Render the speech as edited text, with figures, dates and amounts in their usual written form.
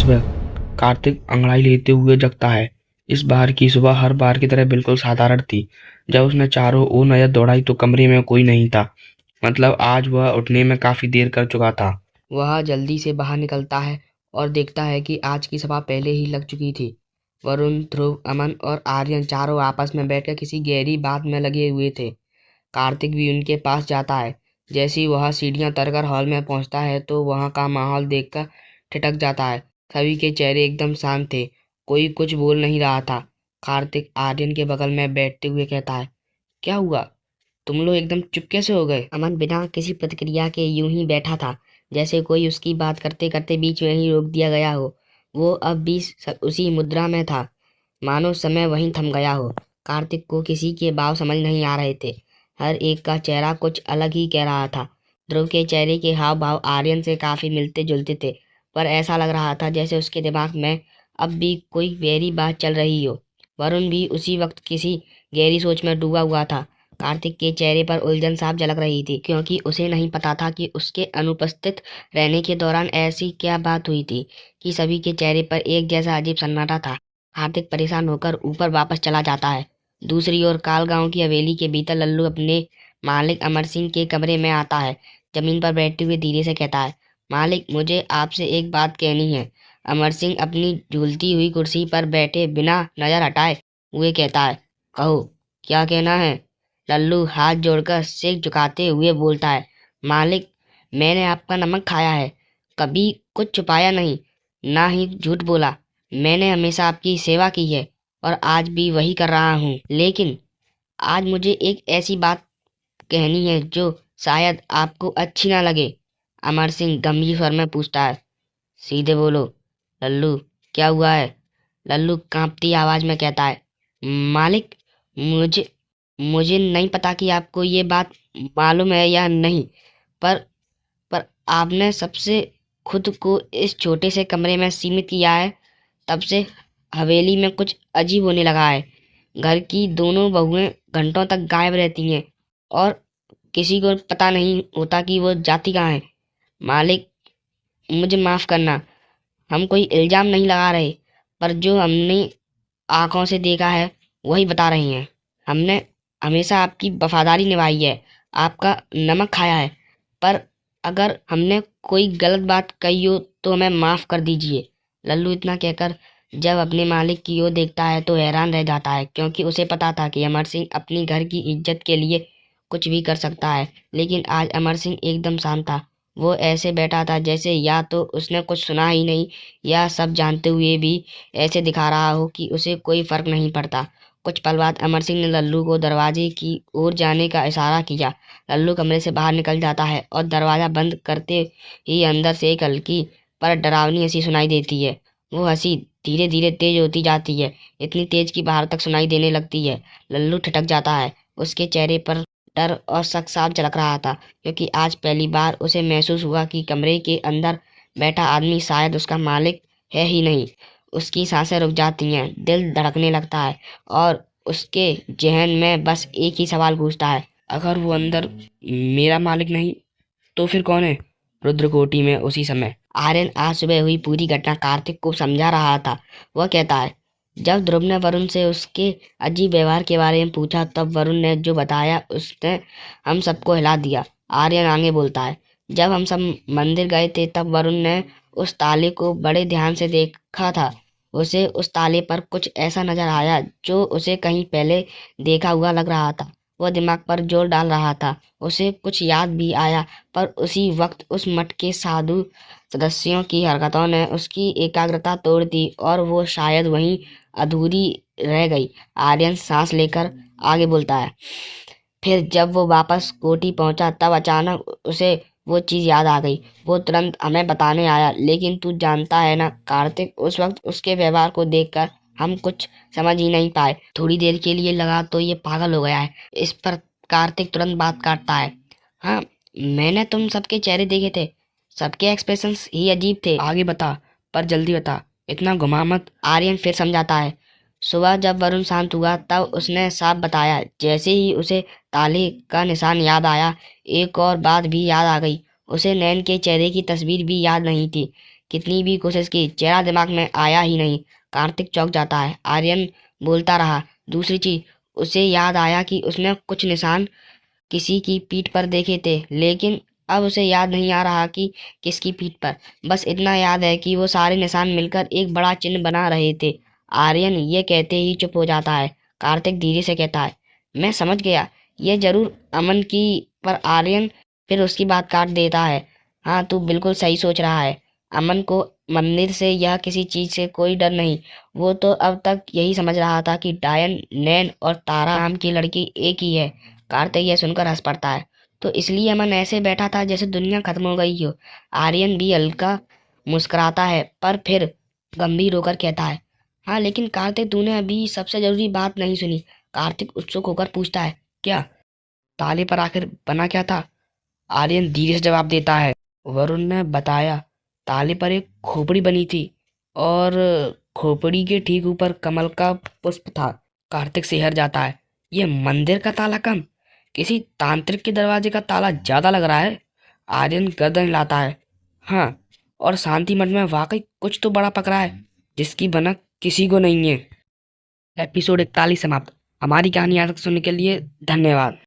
सुबह कार्तिक अंगड़ाई लेते हुए जगता है। इस बार की सुबह हर बार की तरह बिल्कुल साधारण थी। जब उसने चारों ओर नजर दौड़ाई तो कमरे में कोई नहीं था। मतलब आज वह उठने में काफी देर कर चुका था। वह जल्दी से बाहर निकलता है और देखता है कि आज की सभा पहले ही लग चुकी थी। वरुण, ध्रुव, अमन और आर्यन चारों आपस में बैठकर किसी गहरी बात में लगे हुए थे। कार्तिक भी उनके पास जाता है। जैसे ही वह सीढ़ियां उतरकर हॉल में पहुंचता है तो वहां का माहौल देखकर ठिठक जाता है। सभी के चेहरे एकदम शांत थे। कोई कुछ बोल नहीं रहा था। कार्तिक आर्यन के बगल में बैठते हुए कहता है, क्या हुआ? तुम लोग एकदम चुप कैसे हो गए? अमन बिना किसी प्रतिक्रिया के यूं ही बैठा था, जैसे कोई उसकी बात करते करते बीच में ही रोक दिया गया हो। वो अब भी उसी मुद्रा में था, मानो समय वहीं थम गया हो। कार्तिक को किसी के भाव समझ नहीं आ रहे थे। हर एक का चेहरा कुछ अलग ही कह रहा था। ध्रुव के चेहरे के हाव भाव आर्यन से काफी मिलते जुलते थे, पर ऐसा लग रहा था जैसे उसके दिमाग में अब भी कोई गहरी बात चल रही हो। वरुण भी उसी वक्त किसी गहरी सोच में डूबा हुआ था। कार्तिक के चेहरे पर उलझन साफ झलक रही थी, क्योंकि उसे नहीं पता था कि उसके अनुपस्थित रहने के दौरान ऐसी क्या बात हुई थी कि सभी के चेहरे पर एक जैसा अजीब सन्नाटा था। कार्तिक परेशान होकर ऊपर वापस चला जाता है। दूसरी ओर काल गांव की हवेली के भीतर लल्लू अपने मालिक अमर सिंह के कमरे में आता है। जमीन पर बैठते हुए धीरे से कहता है, मालिक, मुझे आपसे एक बात कहनी है। अमर सिंह अपनी झूलती हुई कुर्सी पर बैठे बिना नजर हटाए हुए कहता है, कहो, क्या कहना है? लल्लू हाथ जोड़कर सिर झुकाते हुए बोलता है, मालिक, मैंने आपका नमक खाया है, कभी कुछ छुपाया नहीं, ना ही झूठ बोला। मैंने हमेशा आपकी सेवा की है और आज भी वही कर रहा हूँ, लेकिन आज मुझे एक ऐसी बात कहनी है जो शायद आपको अच्छी ना लगे। अमर सिंह गंभीर स्वर में पूछता है, सीधे बोलो लल्लू, क्या हुआ है? लल्लू कांपती आवाज में कहता है, मालिक, मुझे मुझे नहीं पता कि आपको ये बात मालूम है या नहीं, पर पर आपने सबसे खुद को इस छोटे से कमरे में सीमित किया है, तब से हवेली में कुछ अजीब होने लगा है। घर की दोनों बहुएं घंटों तक गायब रहती हैं और किसी को पता नहीं होता कि वो जाती कहाँ है। मालिक, मुझे माफ करना, हम कोई इल्जाम नहीं लगा रहे, पर जो हमने आंखों से देखा है वही बता रही हैं। हमने हमेशा आपकी वफादारी निभाई है, आपका नमक खाया है, पर अगर हमने कोई गलत बात कही हो तो हमें माफ कर दीजिए। लल्लू इतना कहकर जब अपने मालिक की ओर देखता है तो हैरान रह जाता है, क्योंकि उसे पता था कि अमर सिंह अपनी घर की इज्जत के लिए कुछ भी कर सकता है। लेकिन आज अमर सिंह एकदम शांत था। वो ऐसे बैठा था जैसे या तो उसने कुछ सुना ही नहीं, या सब जानते हुए भी ऐसे दिखा रहा हो कि उसे कोई फर्क नहीं पड़ता। कुछ पल बाद अमर सिंह ने लल्लू को दरवाजे की ओर जाने का इशारा किया। लल्लू कमरे से बाहर निकल जाता है और दरवाजा बंद करते ही अंदर से एक हल्की पर डरावनी हंसी सुनाई देती है। वो हंसी धीरे धीरे तेज होती जाती है, इतनी तेज कि बाहर तक सुनाई देने लगती है। लल्लू ठिठक जाता है। उसके चेहरे पर डर और शक साफ झलक रहा था, क्योंकि आज पहली बार उसे महसूस हुआ कि कमरे के अंदर बैठा आदमी शायद उसका मालिक है ही नहीं। उसकी सांसें रुक जाती हैं, दिल धड़कने लगता है और उसके जहन में बस एक ही सवाल गूंजता है, अगर वो अंदर मेरा मालिक नहीं तो फिर कौन है? रुद्रकोटि में उसी समय आर्यन आज सुबह हुई पूरी घटना कार्तिक को समझा रहा था। वह कहता है, जब ध्रुव ने वरुण से उसके अजीब व्यवहार के बारे में पूछा तब वरुण ने जो बताया उसने हम सबको हिला दिया। आर्यन आगे बोलता है, जब हम सब मंदिर गए थे तब वरुण ने उस ताले को बड़े ध्यान से देखा था। उसे उस ताले पर कुछ ऐसा नजर आया जो उसे कहीं पहले देखा हुआ लग रहा था। वह दिमाग पर जोर डाल रहा था। उसे कुछ याद भी आया, पर उसी वक्त उस मठ के साधु सदस्यों की हरकतों ने उसकी एकाग्रता तोड़ दी और वो शायद वहीं अधूरी रह गई। आर्यन सांस लेकर आगे बोलता है, फिर जब वो वापस कोठी पहुंचा तब अचानक उसे वो चीज याद आ गई। वो तुरंत हमें बताने आया, लेकिन तू जानता है ना कार्तिक, उस वक्त उसके व्यवहार को देखकर हम कुछ समझ ही नहीं पाए। थोड़ी देर के लिए लगा तो ये पागल हो गया है। इस पर कार्तिक तुरंत बात काटता है, हाँ, मैंने तुम सबके चेहरे देखे थे, सबके एक्सप्रेशंस ही अजीब थे। आगे बता, पर जल्दी बता, इतना घुमा मत। आर्यन फिर समझाता है, सुबह जब वरुण शांत हुआ तब उसने साफ बताया। जैसे ही उसे ताले का निशान याद आया, एक और बात भी याद आ गई। उसे नैन के चेहरे की तस्वीर भी याद नहीं थी। कितनी भी कोशिश की, चेहरा दिमाग में आया ही नहीं। कार्तिक चौंक जाता है। आर्यन बोलता रहा। दूसरी चीज, उसे याद आया कि उसने कुछ निशान किसी की पीठ पर देखे थे, लेकिन अब उसे याद नहीं आ रहा कि किसकी पीठ पर। बस इतना याद है कि वो सारे निशान मिलकर एक बड़ा चिन्ह बना रहे थे। आर्यन ये कहते ही चुप हो जाता है। कार्तिक धीरे से कहता है, मैं समझ गया, ये जरूर अमन की। पर आर्यन फिर उसकी बात काट देता है। हाँ, तू बिल्कुल सही सोच रहा है। अमन को मंदिर से या किसी चीज से कोई डर नहीं। वो तो अब तक यही समझ रहा था कि डायन, नैन और तारा नाम की लड़की एक ही है। कार्तिक यह सुनकर हंस पड़ता है। तो इसलिए अमन ऐसे बैठा था जैसे दुनिया खत्म हो गई हो। आर्यन भी हल्का मुस्कुराता है, पर फिर गंभीर होकर कहता है, हाँ लेकिन कार्तिक, तूने अभी सबसे जरूरी बात नहीं सुनी। कार्तिक उत्सुक होकर पूछता है, क्या? ताले पर आखिर बना क्या था? आर्यन धीरे से जवाब देता है, वरुण ने बताया, ताले पर एक खोपड़ी बनी थी और खोपड़ी के ठीक ऊपर कमल का पुष्प था। कार्तिक सिहर जाता है। ये मंदिर का ताला कम, किसी तांत्रिक के दरवाजे का ताला ज्यादा लग रहा है। आर्यन गर्दन हिलाता है। हाँ, और शांति मठ में वाकई कुछ तो बड़ा पकड़ा है, जिसकी भनक किसी को नहीं है। एपिसोड 41 समाप्त। हमारी कहानी आज तक सुनने के लिए धन्यवाद।